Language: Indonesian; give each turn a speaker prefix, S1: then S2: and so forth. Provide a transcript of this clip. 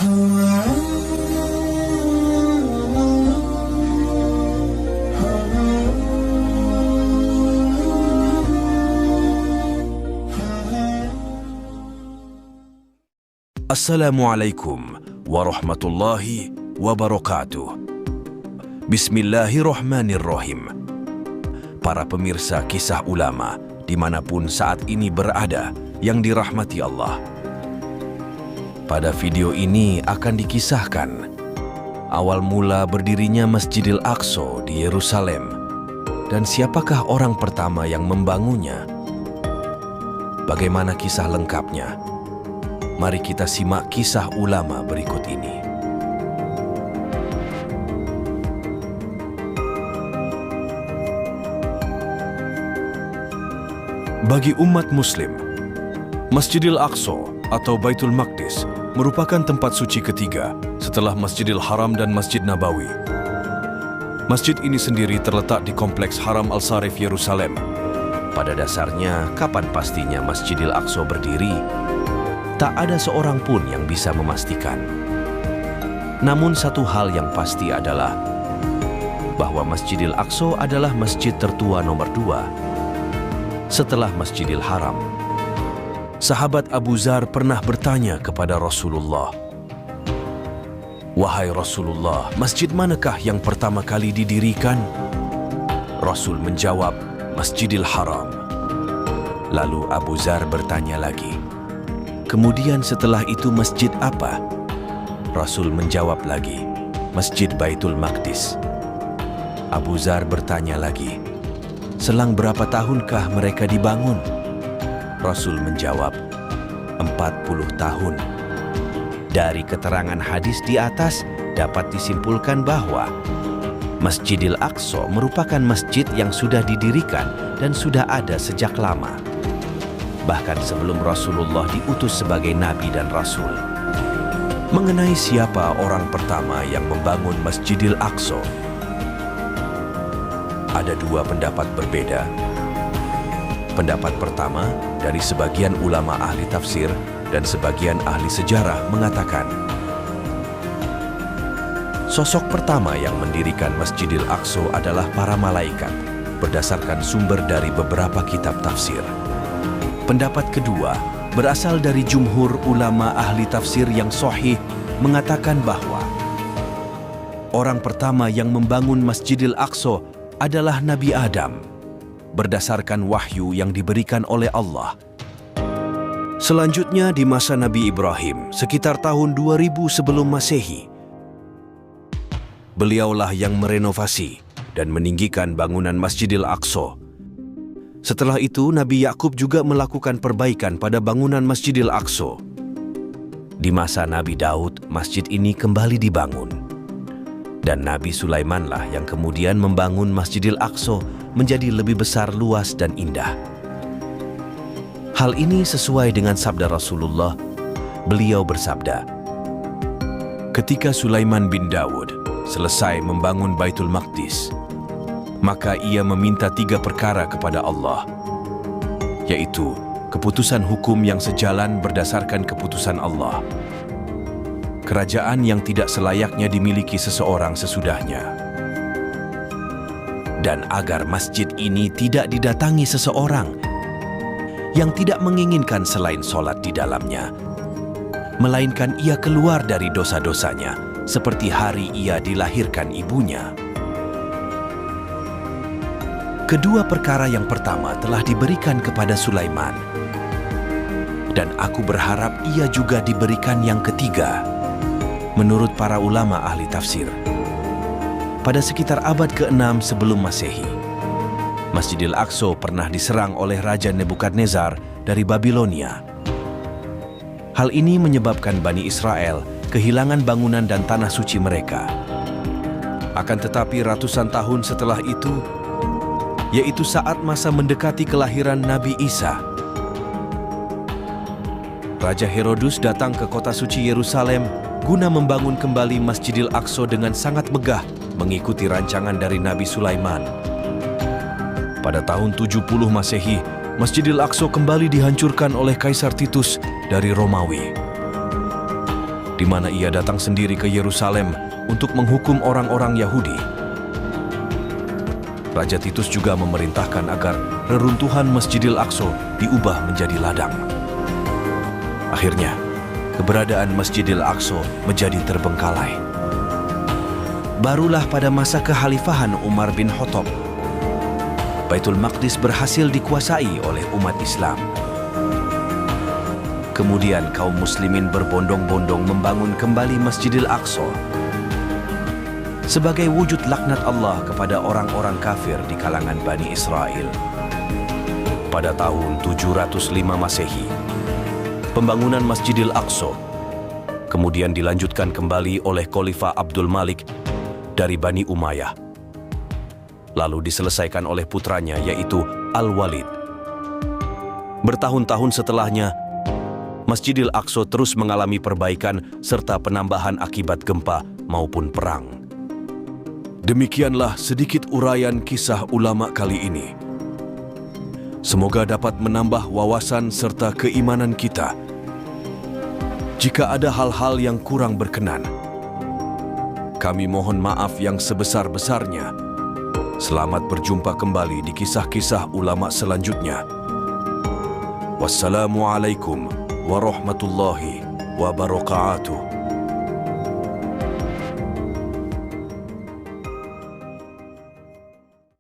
S1: Assalamualaikum warahmatullahi wabarakatuh. Bismillahirrahmanirrahim. Para pemirsa kisah ulama dimanapun saat ini berada yang dirahmati Allah. Pada video ini akan dikisahkan awal mula berdirinya Masjidil Aqsa di Yerusalem dan siapakah orang pertama yang membangunnya. Bagaimana kisah lengkapnya? Mari kita simak kisah ulama berikut ini. Bagi umat Muslim, Masjidil Aqsa atau Baitul Maqdis merupakan tempat suci ketiga setelah Masjidil Haram dan Masjid Nabawi. Masjid ini sendiri terletak di Kompleks Haram Al-Sharif, Yerusalem. Pada dasarnya, kapan pastinya Masjidil Aqsa berdiri? Tak ada seorang pun yang bisa memastikan. Namun satu hal yang pasti adalah bahwa Masjidil Aqsa adalah masjid tertua nomor 2 setelah Masjidil Haram. Sahabat Abu Dzar pernah bertanya kepada Rasulullah, "Wahai Rasulullah, masjid manakah yang pertama kali didirikan?" Rasul menjawab, "Masjidil Haram." Lalu Abu Dzar bertanya lagi, "Kemudian setelah itu masjid apa?" Rasul menjawab lagi, "Masjid Baitul Maqdis." Abu Dzar bertanya lagi, "Selang berapa tahunkah mereka dibangun?" Rasul menjawab, 40 tahun. Dari keterangan hadis di atas dapat disimpulkan bahwa Masjidil Aqsa merupakan masjid yang sudah didirikan dan sudah ada sejak lama. Bahkan sebelum Rasulullah diutus sebagai Nabi dan Rasul. Mengenai siapa orang pertama yang membangun Masjidil Aqsa, ada dua pendapat berbeda. Pendapat pertama dari sebagian ulama ahli tafsir dan sebagian ahli sejarah mengatakan, sosok pertama yang mendirikan Masjidil Aqsa adalah para malaikat, berdasarkan sumber dari beberapa kitab tafsir. Pendapat kedua berasal dari jumhur ulama ahli tafsir yang sahih mengatakan bahwa orang pertama yang membangun Masjidil Aqsa adalah Nabi Adam, berdasarkan wahyu yang diberikan oleh Allah. Selanjutnya di masa Nabi Ibrahim, sekitar tahun 2000 sebelum Masehi, beliaulah yang merenovasi dan meninggikan bangunan Masjidil Aqsa. Setelah itu, Nabi Yakub juga melakukan perbaikan pada bangunan Masjidil Aqsa. Di masa Nabi Daud, masjid ini kembali dibangun. Dan Nabi Sulaimanlah yang kemudian membangun Masjidil Aqsa menjadi lebih besar, luas, dan indah. Hal ini sesuai dengan sabda Rasulullah. Beliau bersabda, "Ketika Sulaiman bin Daud selesai membangun Baitul Maqdis, maka ia meminta 3 perkara kepada Allah, yaitu keputusan hukum yang sejalan berdasarkan keputusan Allah, kerajaan yang tidak selayaknya dimiliki seseorang sesudahnya, dan agar masjid ini tidak didatangi seseorang yang tidak menginginkan selain sholat di dalamnya, melainkan ia keluar dari dosa-dosanya seperti hari ia dilahirkan ibunya." Kedua perkara yang pertama telah diberikan kepada Sulaiman, dan aku berharap ia juga diberikan yang ketiga. Menurut para ulama ahli tafsir, pada sekitar abad ke-6 sebelum Masehi, Masjidil Aqsa pernah diserang oleh Raja Nebukadnezar dari Babilonia. Hal ini menyebabkan Bani Israel kehilangan bangunan dan tanah suci mereka. Akan tetapi ratusan tahun setelah itu, yaitu saat masa mendekati kelahiran Nabi Isa, Raja Herodus datang ke kota suci Yerusalem guna membangun kembali Masjidil Aqsa dengan sangat megah mengikuti rancangan dari Nabi Sulaiman. Pada tahun 70 Masehi, Masjidil Aqsa kembali dihancurkan oleh Kaisar Titus dari Romawi. di mana ia datang sendiri ke Yerusalem untuk menghukum orang-orang Yahudi. Raja Titus juga memerintahkan agar reruntuhan Masjidil Aqsa diubah menjadi ladang. Akhirnya, keberadaan Masjidil Aqsa menjadi terbengkalai. Barulah pada masa kekhalifahan Umar bin Khattab, Baitul Maqdis berhasil dikuasai oleh umat Islam. Kemudian kaum muslimin berbondong-bondong membangun kembali Masjidil Aqsa sebagai wujud laknat Allah kepada orang-orang kafir di kalangan Bani Israel. Pada tahun 705 Masehi, pembangunan Masjidil Aqsa kemudian dilanjutkan kembali oleh Khalifah Abdul Malik dari Bani Umayyah, lalu diselesaikan oleh putranya yaitu Al-Walid. Bertahun-tahun setelahnya, Masjidil Aqsa terus mengalami perbaikan serta penambahan akibat gempa maupun perang. Demikianlah sedikit uraian kisah ulama kali ini. Semoga dapat menambah wawasan serta keimanan kita. Jika ada hal-hal yang kurang berkenan, kami mohon maaf yang sebesar-besarnya. Selamat berjumpa kembali di kisah-kisah ulama selanjutnya. Wassalamualaikum warahmatullahi wabarakatuh.